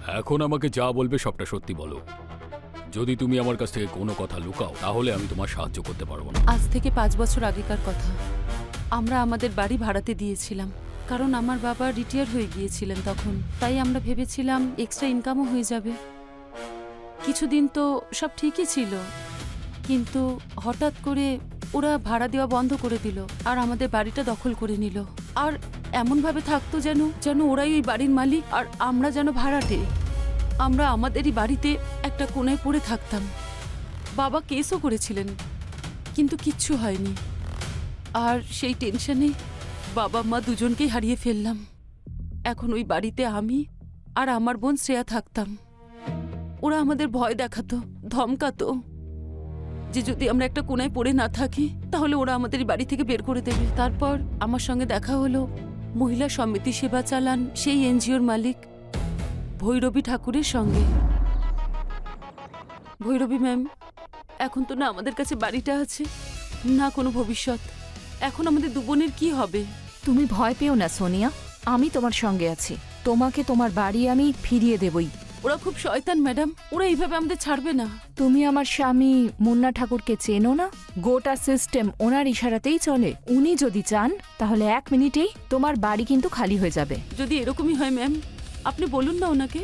এখন আমাকে যা বলবে সবটা সত্যি বলো। যদি তুমি আমার কাছ থেকে কোনো কথা লুকাও তাহলে আমি তোমার সাহায্য করতে পারবো না। আজ থেকে 5 বছর আগেকার কথা। আমরা আমাদের বাড়ি ভাড়াতে দিয়েছিলাম, কারণ আমার বাবা রিটায়ার হয়ে গিয়েছিলেন তখন। তাই আমরা ভেবেছিলাম এক্সট্রা ইনকামও হয়ে যাবে। কিছুদিন তো সব ঠিকই ছিল, কিন্তু হঠাৎ করে ওরা ভাড়া দেওয়া বন্ধ করে দিল আর আমাদের বাড়িটা দখল করে নিল। আর এমনভাবে থাকতো যেন যেন ওরাই ওই বাড়ির মালিক আর আমরা যেন ভাড়াটে। আমরা আমাদেরই বাড়িতে একটা কোণায় পড়ে থাকতাম। বাবা কেসও করেছিলেন, কিন্তু কিচ্ছু হয়নি। আর সেই টেনশনে বাবা মা দুজনকেই হারিয়ে ফেললাম। এখন ওই বাড়িতে আমি আর আমার বোন শ্রেয়া থাকতাম। ওরা আমাদের ভয় দেখাতো, ধমকাতো যে যদি আমরা একটা কোণায় পড়ে না থাকি তাহলে ওরা আমাদের বাড়ি থেকে বের করে দেবে। তারপর আমার সঙ্গে দেখা হলো মহিলা সমিতি সেবা চালান সেই এনজিওর মালিক ভৈরবী ঠাকুরের সঙ্গে। ভৈরবী ম্যাম, এখন তো না আমাদের কাছে বাড়িটা আছে, না কোনো ভবিষ্যৎ। এখন আমাদের দু বোনের কি হবে? তুমি ভয় পেও না সোনিয়া, আমি তোমার সঙ্গে আছি। তোমাকে তোমার বাড়ি আমি ফিরিয়ে দেবই। ওরা খুব শয়তান ম্যাডাম, ওরা এইভাবে আমাদের ছাড়বে না। তুমি আমার স্বামী মুন্না ঠাকুরকে চেনো না? গোটা সিস্টেম ওনার ইশারাতেই চলে। উনি যদি চান তাহলে 1 মিনিটেই তোমার বাড়ি কিন্তু খালি হয়ে যাবে। যদি এরকমই হয় ম্যাম, আপনি বলুন না ওনাকে,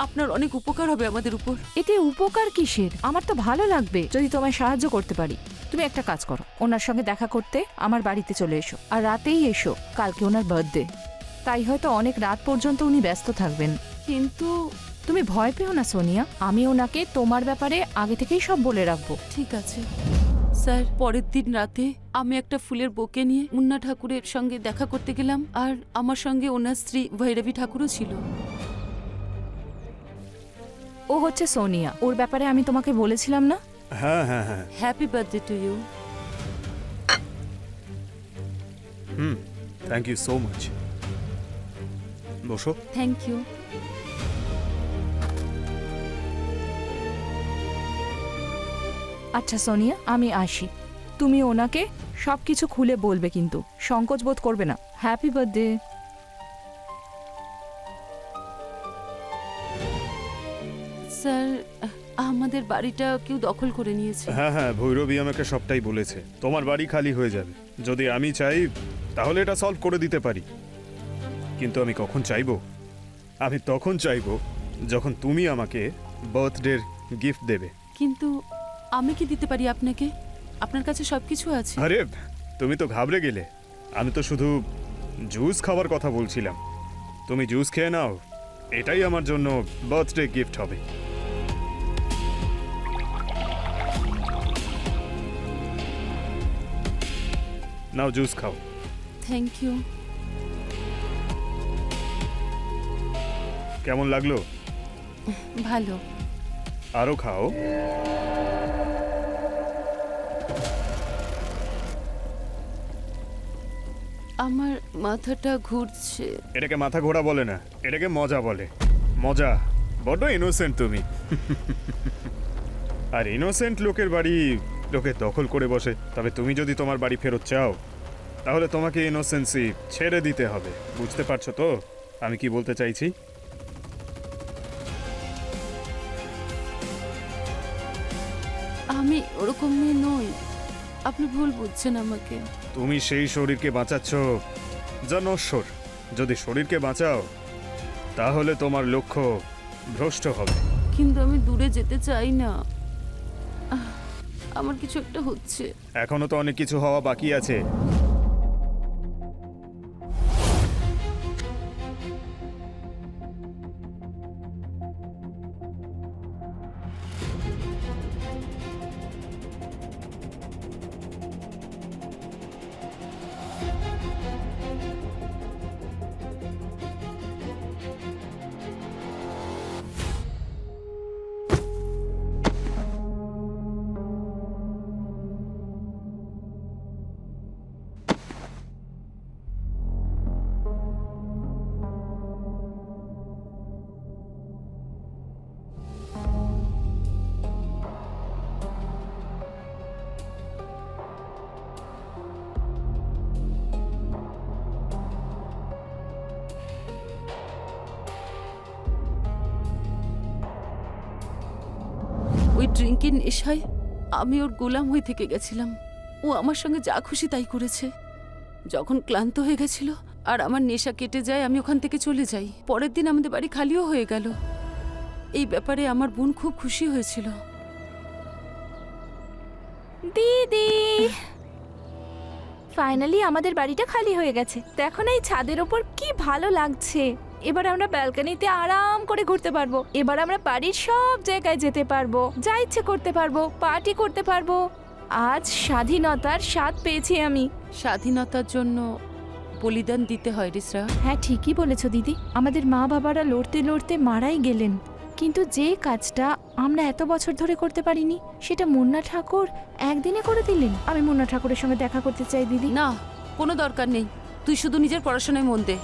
আপনার অনেক উপকার হবে আমাদের উপর। এতে উপকার কিসের? আমার তো ভালো লাগবে যদি তোমায় সাহায্য করতে পারি। তুমি একটা কাজ করো, ওনার সঙ্গে দেখা করতে আমার বাড়িতে চলে এসো, আর রাতেই এসো, কালকে ওনার বার্থডে। তাই হয়তো অনেক রাত পর্যন্ত উনি ব্যস্ত থাকবেন। কিন্তু তুমি ভয় পেও না সোনিয়া, আমি ওনাকে তোমার ব্যাপারে আগে থেকেই সব বলে রাখবো। ঠিক আছে স্যার। পরের দিন রাতে আমি একটা ফুলের বোকে নিয়ে মুন্না ঠাকুরের সঙ্গে দেখা করতে গেলাম, আর আমার সঙ্গে ওনার স্ত্রী ভৈরবী ঠাকুরও ছিল। ও হচ্ছে সোনিয়া, ওর ব্যাপারে আমি তোমাকে বলেছিলাম না? হ্যাঁ হ্যাঁ হ্যাঁ। Happy birthday to you. Thank you so much. বসো। Thank you. আচ্ছা সোনিয়া, আমি আসি। তুমি ওনাকে সবকিছু খুলে বলবে, কিন্তু সংকোচ বোধ করবে না। Happy birthday. স্যার, আমাদের বাড়িটা কেউ দখল করে নিয়েছে। হ্যাঁ হ্যাঁ, ভৈরবী আমাকে সবটাই বলেছে। তোমার বাড়ি খালি হয়ে যাবে। যদি আমি চাই তাহলে এটা সলভ করে দিতে পারি, কিন্তু আমি কখন চাইবো? আমি তখন চাইবো যখন তুমি আমাকে বার্থডের গিফট দেবে। কিন্তু আমি কি দিতে পারি আপনাকে? আপনার কাছে সবকিছু আছে। আরে তুমি তো ঘাবড়ে গেলে। আমি তো শুধু জুস খাওয়ার কথা বলছিলাম। তুমি জুস খেয়ে নাও, এটাই আমার জন্য বার্থডে গিফট হবে। নাও জুস খাও। Thank you. কেমন লাগলো? ভালো। আরো খাও। আমার মাথাটা ঘুরছে। এটাকে মাথা ঘোরা বলে না, এটাকে মজা বলে। মজা। বড্ড ইনোসেন্ট তুমি। আর ইনোসেন্ট লোকের বাড়ি লোকে দখল করে বসে। তবে তুমি যদি তোমার বাড়ি ফেরত চাও তাহলে তোমাকে ইনোসেন্সি ছেড়ে দিতে হবে। বুঝতে পারছো তো আমি কি বলতে চাইছি? আমি ওরকম মেয়ে নই, আপনি ভুল বুঝছেন আমাকে। তুমি সেই শরীরকে বাঁচাচ্ছ যা নশ্বর। যদি শরীরকে বাঁচাও তাহলে তোমার লক্ষ্য ভ্রষ্ট হবে। কিন্তু আমি দূরে যেতে চাই না। আমার কিছু একটা হচ্ছে। এখনো তো অনেক কিছু হওয়া বাকি আছে। ওই ড্রিঙ্কের নেশায় আমি ওর গোলাম হয়ে থেকে গেছিলাম। ও আমার সঙ্গে যা খুশি তাই করেছে। যখন ক্লান্ত হয়ে গেছিল আর আমার নেশা কেটে যায়, আমি ওখান থেকে চলে যাই। পরের দিন আমাদের বাড়ি খালিও হয়ে গেল। এই ব্যাপারে আমার বোন খুব খুশি হয়েছিল। দিদি, ফাইনালি আমাদের বাড়িটা খালি হয়ে গেছে। দেখো না এই ছাদের ওপর কি ভালো লাগছে। এবার আমরা ব্যালকনিতে আরাম করে ঘুরতে পারবো। এবার আমরা বাড়ির সব জায়গায় যেতে পারবো, যা ইচ্ছে করতে পারবো, পার্টি করতে পারবো। আজ স্বাধীনতার স্বাদ পেয়েছি আমি। স্বাধীনতার জন্য বলিদান দিতে হয় রিসরা। হ্যাঁ, ঠিকই বলেছো দিদি। আমাদের মা বাবারা লড়তে লড়তে মারাই গেলেন, কিন্তু যে কাজটা আমরা এত বছর ধরে করতে পারিনি সেটা মুন্না ঠাকুর একদিনে করে দিলেন। আমি মুন্না ঠাকুরের সঙ্গে দেখা করতে চাই দিদি। না, কোনো দরকার নেই। তুই শুধু নিজের পড়াশোনায় মন দে।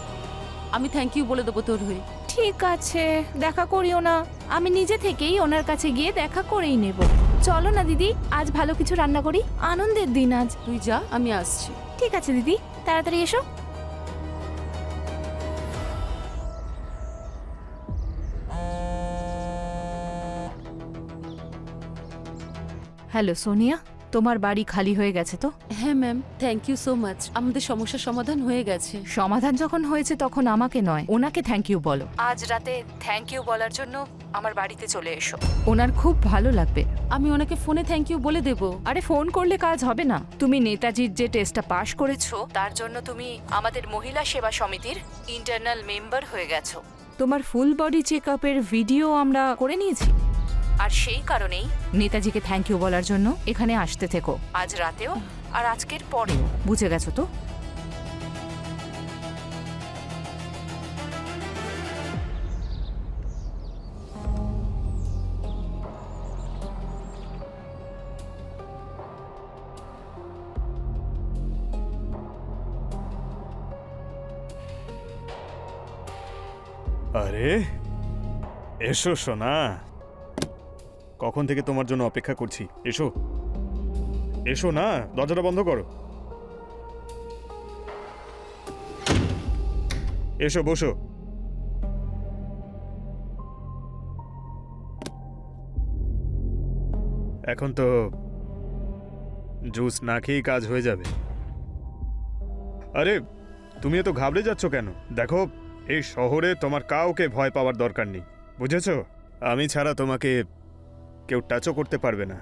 আমি থ্যাংক ইউ বলে দেবো তোর হয়ে। ঠিক আছে, দেখা করিও না। আমি নিজে থেকেই ওনার কাছে গিয়ে দেখা করেই নেব। চলো না দিদি, আজ ভালো কিছু রান্না করি। আনন্দের দিন আজ। তুই যা, আমি আসছি। ঠিক আছে দিদি, তাড়াতাড়ি এসো। হ্যালো সোনিয়া, তোমার বাড়ি খালি হয়ে গেছে তো? হ্যাঁ ma'am, thank you so much. আমাদের সমস্যার সমাধান হয়ে গেছে। সমাধান যখন হয়েছে তখন আমাকে নয়, ওনাকে থ্যাংক ইউ বলো। আজ রাতে থ্যাংক ইউ বলার জন্য আমার বাড়িতে চলে এসো। ওনার খুব ভালো লাগবে। আমি ওনাকে ফোনে থ্যাংক ইউ বলে দেব। আরে ফোন করলে কাজ হবে না। তুমি নেতাজির যে টেস্টটা পাশ করেছো তার জন্য তুমি আমাদের মহিলা সেবা সমিতির ইন্টারনাল মেম্বার হয়ে গেছো। তোমার ফুল বডি চেকআপের ভিডিও আমরা করে নিয়েছি, আর সেই কারণেই নেতাজিকে থ্যাংক ইউ বলার জন্য এখানে আসতে থেকো, আজ রাতেও আর আজকের পরেও। বুঝে গেছো তো? আরে এসো সোনা, কখন থেকে তোমার জন্য অপেক্ষা করছি। এসো এসো না, দরজাটা বন্ধ করো। এসো বসো। এখন তো জুস না খেয়েই কাজ হয়ে যাবে। আরে তুমি এত ঘাবড়ে যাচ্ছ কেন? দেখো, এই শহরে তোমার কাউকে ভয় পাওয়ার দরকার নেই, বুঝেছো? আমি ছাড়া তোমাকে কেউ টাচও করতে পারবে না।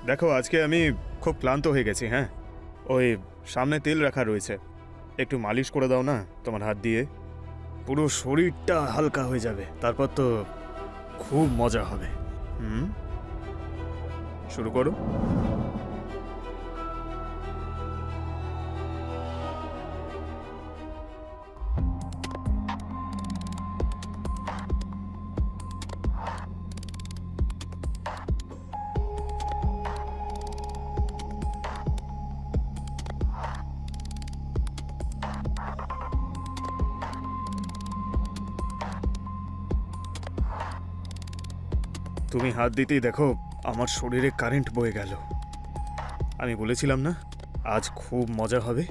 দেখো, আজকে আমি খুব ক্লান্ত হয়ে গেছি। হ্যাঁ, ওই সামনে তেল রাখা রয়েছে, একটু মালিশ করে দাও না তোমার হাত দিয়ে। পুরো শরীরটা হালকা হয়ে যাবে, তারপর তো খুব মজা হবে। শুরু করো। তুমি হাত দিতেই দেখো আমার শরীরে কারেন্ট বয়ে গেল। আমি বলেছিলাম না আজ খুব মজা হবে।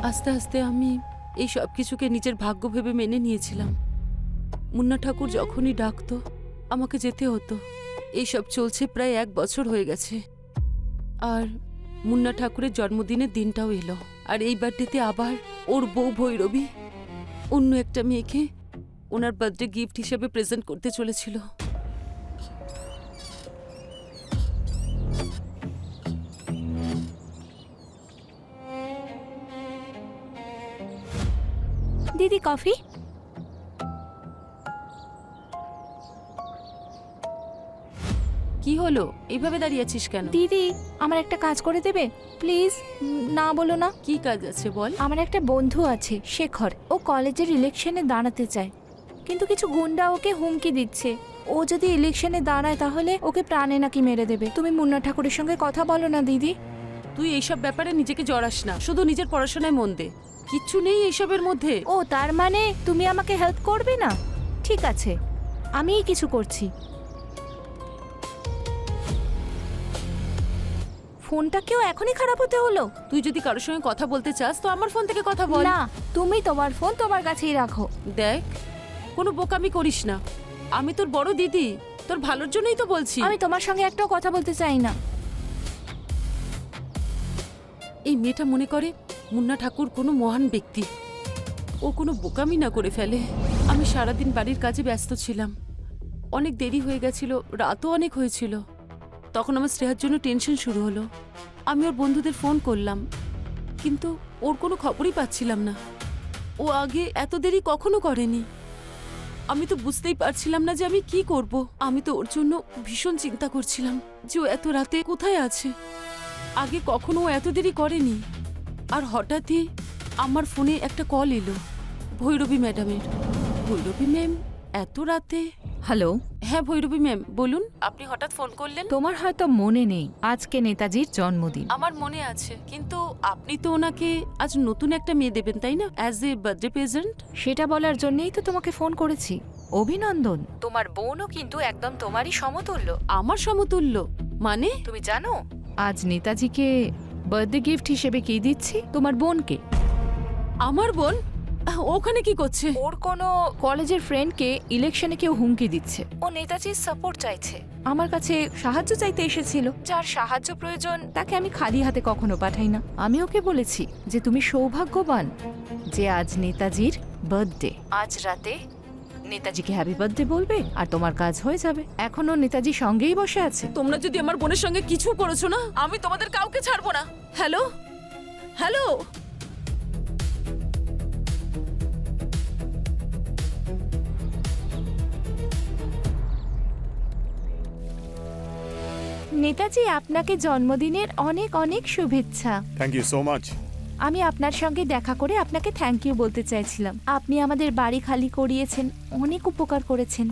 আস্তে আস্তে আমি এই সব কিছুকে নিজের ভাগ্য ভেবে মেনে নিয়েছিলাম। মুন্না ঠাকুর যখনই ডাকতো আমাকে যেতে হতো। এই সব চলছে প্রায় 1 বছর হয়ে গেছে, আর মুন্না ঠাকুরের জন্মদিনের দিনটাও এলো। আর এই বার্থডেতে আবার ওর বউ ভৈরবী অন্য একটা মেয়েকে ওনার বার্থডে গিফট হিসেবে প্রেজেন্ট করতে চলেছিল। দিদি কফি। কি হলো, এইভাবে দাঁড়িয়ে আছিস কেন? দিদি, আমার একটা কাজ করে দেবে প্লিজ? না বলো না। কি কাজ আছে বল। আমার একটা বন্ধু আছে শেখর, ও কলেজের ইলেকশনে দাঁড়াতে চায়, কিন্তু কিছু গুন্ডা ওকে হুমকি দিচ্ছে। ও যদি ইলেকশনে দাঁড়ায় তাহলে ওকে প্রাণে নাকি মেরে দেবে। তুমি মুন্না ঠাকুরের সঙ্গে কথা বলো না দিদি। তুই এইসব ব্যাপারে নিজেকে জড়াস না, শুধু নিজের পড়াশোনায় মন দে। কিচ্ছু নেই এইসবের মধ্যে। ও তার মানে তুমি আমাকে হেল্প করবে না? ঠিক আছে, আমিই কিছু করছি। ফোনটা কেউ এখনই খারাপ হতে হলো? তুই যদি কারোর সঙ্গে কথা বলতে চাস তো আমার ফোন থেকে কথা বল। না, তুমি তোমার ফোন তোমার কাছেই রাখো। দেখ, কোনো বোকামি করিস না। আমি তোর বড় দিদি, তোর ভালোর জন্যই তো বলছি। আমি তোমার সঙ্গে একটাও কথা বলতে চাই না। এই মেয়েটা মনে করে মুন্না ঠাকুর কোনো মহান ব্যক্তি, ও কোনো বোকামি না করে ফেলে। আমি সারাদিন বাড়ির কাজে ব্যস্ত ছিলাম, অনেক দেরি হয়ে গেছিল, রাতও অনেক হয়েছিল। তখন আমার শ্রেয়ার জন্য টেনশন শুরু হলো। আমি ওর বন্ধুদের ফোন করলাম, কিন্তু ওর কোনো খবরই পাচ্ছিলাম না। ও আগে এত দেরি কখনো করেনি। আমি তো বুঝতেই পারছিলাম না যে আমি কি করব। আমি তো ওর জন্য ভীষণ চিন্তা করছিলাম যে ও এত রাতে কোথায় আছে। আগে কখনো ও এত দেরি করেনি। আর হঠাৎই আমার ফোনে একটা কল এলো ভৈরবী ম্যাডামের। ভৈরবী ম্যাম এত রাতে? হ্যালো, হ্যাঁ ভৈরবী ম্যাম বলুন, আপনি হঠাৎ ফোন করলেন? তোমার হয়তো মনে নেই আজকে নেতাজির জন্মদিন। আমার মনে আছে, কিন্তু আপনি তো ওনাকে আজ নতুন একটা মেয়ে দেবেন তাই না, অ্যাজ এ বার্থডে প্রেজেন্ট? সেটা বলার জন্যই তো তোমাকে ফোন করেছি। অভিনন্দন। তোমার বোনও কিন্তু একদম তোমারই সমতুল্য। আমার সমতুল্য মানে? তুমি জানো আজ নেতাজিকে বার্থডে গিফট হিসেবে কি দিচ্ছি? তোমার বোনকে। আমার বোন ওখানে কি করছে? ওর কোনো কলেজের ফ্রেন্ডকে ইলেকশনে কেউ হুমকি দিচ্ছে। ও নেতাজির সাপোর্ট চাইছে। আমার কাছে সাহায্য চাইতে এসেছিল। যার সাহায্য প্রয়োজন তাকে আমি খালি হাতে কখনো পাঠাই না। আমি ওকে বলেছি যে তুমি সৌভাগ্যবান যে আজ নেতাজির বার্থডে। আজ রাতে নেতাজিকে হ্যাপি বার্থডে বলবে আর তোমার কাজ হয়ে যাবে। এখনো নেতাজি সঙ্গেই বসে আছে। তোমরা যদি আমার বোনের সঙ্গে কিছু করেছো না, আমি তোমাদের কাউকে ছাড়বো না। হ্যালো হ্যালো, নেতাজি আপনাকে জন্মদিনের অনেক অনেক শুভেচ্ছা। Thank you so much. আমি আপনার সঙ্গে দেখা করে আপনাকে থ্যাংক ইউ বলতে চাইছিলাম। আপনি আমাদের বাড়ি খালি করিয়েছেন, অনেক উপকার করেছেন।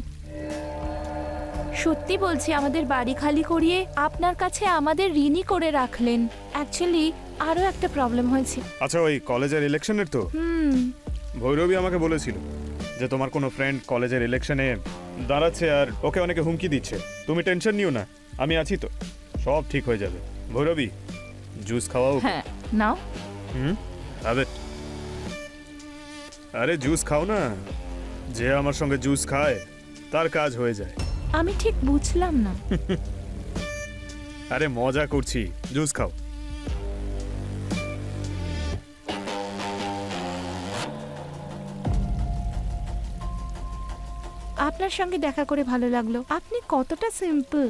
সত্যি বলছি, আমাদের বাড়ি খালি করিয়ে আপনার কাছে আমাদের ঋণী করে রাখলেন। অ্যাকচুয়ালি আরও একটা প্রবলেম হয়েছে। আচ্ছা, ওই কলেজের ইলেকশনের তো ভৈরবী আমাকে বলেছিল যে তোমার কোনো ফ্রেন্ড কলেজের ইলেকশনে দাঁড়াচ্ছে আর ওকে অনেকে হুমকি দিচ্ছে। তুমি টেনশন নিও না, আমি আছি তো, সব ঠিক হয়ে যাবে। ভৈরবী, জুস খাওয়াও? হ্যাঁ, নাও। আরে আরে জুস খাও না। যে আমার সঙ্গে জুস খায় তার কাজ হয়ে যায়। আমি ঠিক বুঝলাম না। আরে মজা করছি, জুস খাও। আপনার সঙ্গে দেখা করে ভালো লাগলো। আপনি কতটা সিম্পল।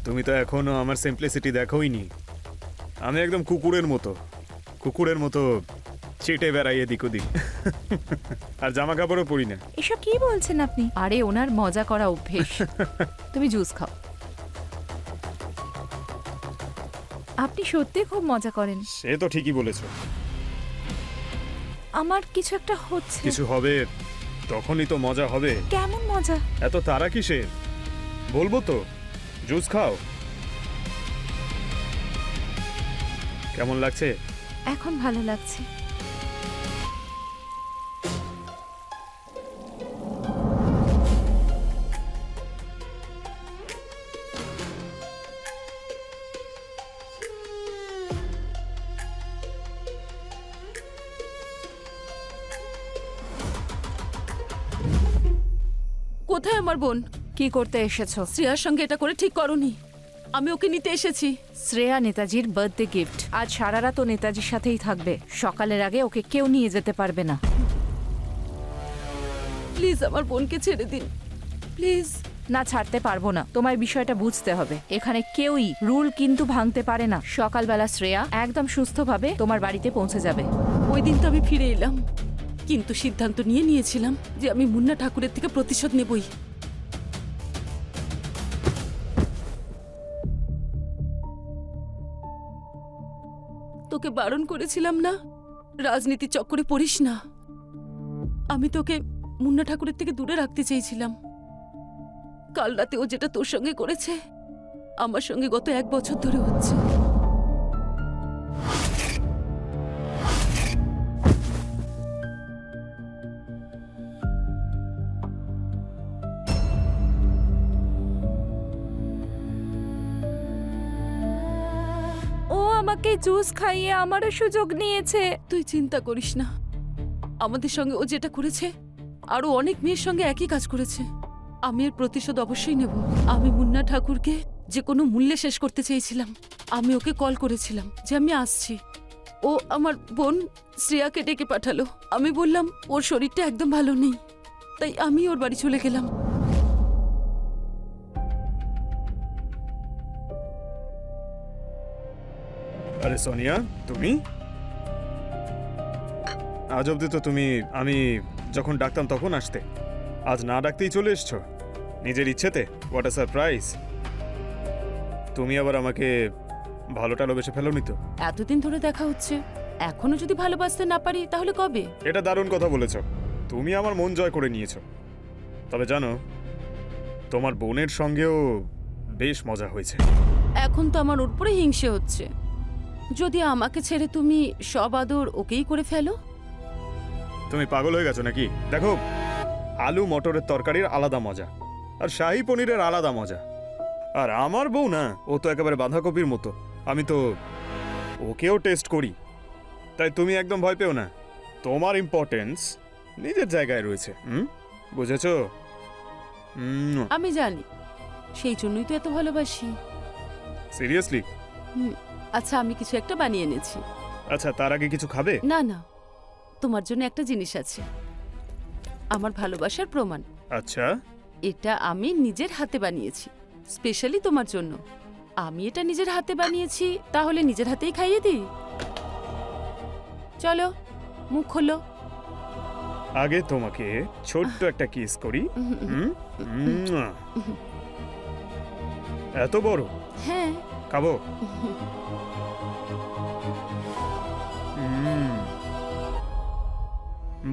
তুমি তো এখনো আমার সিম্পলিসিটি দেখোইনি। আমি একদম কুকুরের মতো চেটে বেড়াই এদিক ওদিক। আর জামা কাপড়ও পরি না। এসব কি বলছেন আপনি? আরে ওনার মজা করা অভ্যেস। তুমি জুস খাও। আপনি সত্যি খুব মজা করেন। সে তো ঠিকই বলেছো। আমার কিছু একটা হচ্ছে। কিছু হবে তখনই তো মজা হবে। কেমন মজা? এত তারা কিসের? বলবো তো, জুস খাও। কেমন লাগছে? এখন ভালো লাগছে। কোথায় আমার বোন? কি করতে এসেছো? শ্রেয়ার সঙ্গে এটা করে ঠিক করনি। আমি ওকে নিতে এসেছি। শ্রেয়া নেতাজির বার্থডে গিফট। আজ সারা রাত ও নেতাজির সাথেই থাকবে। সকালের আগে ওকে কেউ নিয়ে যেতে পারবে না। প্লিজ আমার বোনকে ছেড়ে দিন, প্লিজ। না, ছাড়তে পারবো না। তোমার বিষয়টা বুঝতে হবে। এখানে কেউই রুল কিন্তু ভাঙতে পারে না। সকালবেলা শ্রেয়া একদম সুস্থভাবে তোমার বাড়িতে পৌঁছে যাবে। ওই দিন তো আমি ফিরে এলাম, কিন্তু সিদ্ধান্ত নিয়েছিলাম যে আমি মুন্না ঠাকুরের থেকে প্রতিশোধ নেবই। তোকে বারণ করেছিলাম না, রাজনীতি চক্করে পড়িস না। আমি তোকে মুন্না ঠাকুরের থেকে দূরে রাখতে চেয়েছিলাম। কাল রাতে ও যেটা তোর সঙ্গে করেছে আমার সঙ্গে গত 1 বছর ধরে হচ্ছে। ও আমাকে জুস খাইয়ে আমারও সুযোগ নিয়েছে। তুই চিন্তা করিস না, আমাদের সঙ্গে ও যেটা করেছে আরো অনেক মেয়ের সঙ্গে একই কাজ করেছে। আমি এর প্রতিশোধ অবশ্যই নেব। আমি মুন্না ঠাকুরকে যে কোনো মূল্যে শেষ করতে চেয়েছিলাম। আমি ওকে কল করেছিলাম যে আমি আসছি। ও আমার বোন শ্রেয়াকে ডেকে পাঠালো। আমি বললাম ওর শরীরটা একদম ভালো নেই, তাই আমি ওর বাড়ি চলে গেলাম। আরে সোনিয়া, তুমি আজ অব্দি তো আমি যখন ডাকতাম তখন আসতে, আজ না ডাকতেই চলে এসছো নিজের ইচ্ছেতে। What a surprise! তুমি আবার আমাকে ভালো টালোবেসে ফেলোনি তো? এতদিন ধরে দেখা হচ্ছে, এখনো যদি ভালোবাসতে না পারি তাহলে কবে? এটা দারুণ কথা বলেছ। তুমি আমার মন জয় করে নিয়েছো। তবে জানো, তোমার বোনের সঙ্গেও বেশ মজা হয়েছে। এখন তো আমার ওর উপরে হিংসে হচ্ছে। যদি আমাকে ছেড়ে তুমি সব আদর ওকেই করে ফেলো। তুমি পাগল হয়ে গেছো নাকি? দেখো, আলু মটরের তরকারির আলাদা মজা, আর শাহী পনিরের আলাদা মজা। আর আমার বউ না, ও তো একেবারে বাঁধাকপির মতো। আমি তো ওকেও টেস্ট করি। তাই তুমি একদম ভয় পেও না। তোমার ইম্পর্টেন্স নিজের জায়গায় রয়েছে। বুঝেছো? আমি জানি, সেই জন্যই তো এত ভালোবাসি। সিরিয়াসলি? আচ্ছা, আমি কিছু একটা বানিয়ে এনেছি। আচ্ছা, তার আগে কিছু খাবে? না না, তোমার জন্য একটা জিনিস আছে, আমার ভালোবাসার প্রমাণ। আচ্ছা, এটা আমি নিজের হাতে বানিয়েছি, স্পেশালি তোমার জন্য। আমি এটা নিজের হাতে বানিয়েছি, তাহলে নিজের হাতেই খাইয়ে দিই। চলো, মুখ খোলো। আগে তোমাকে ছোট্ট একটা কিস করি। এত বড়? হ্যাঁ। খাবো?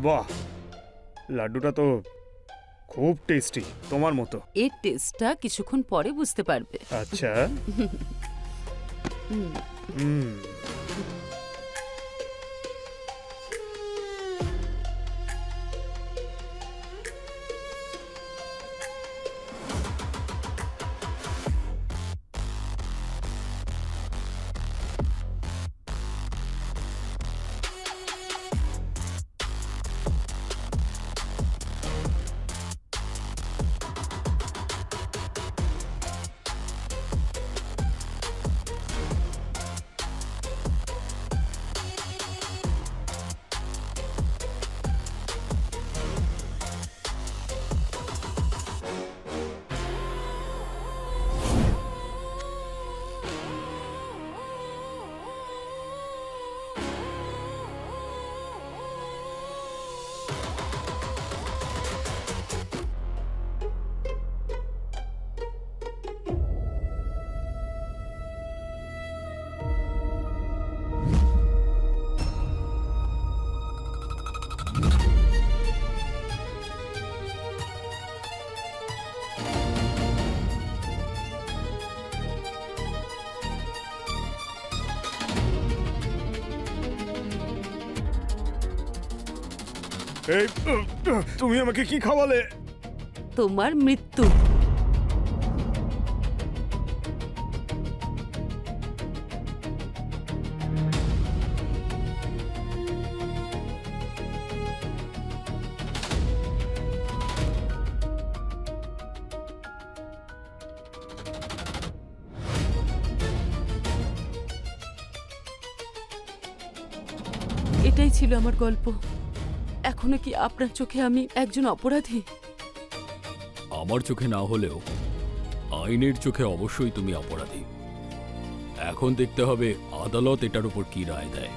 বাহ, লাড্ডুটা তো খুব টেস্টি, তোমার মতো। এর টেস্টটা কিছুক্ষণ পরে বুঝতে পারবে। আচ্ছা। এই, তুমি আমাকে কি খাওয়ালে? তোমার মৃত্যু। এটাই ছিল আমার গল্প। এখনো কি আপনার চোখে আমি একজন অপরাধী? আমার চোখে না হলেও আইনের চোখে অবশ্যই তুমি অপরাধী। এখন দেখতে হবে আদালত এটার উপর কি রায় দেয়।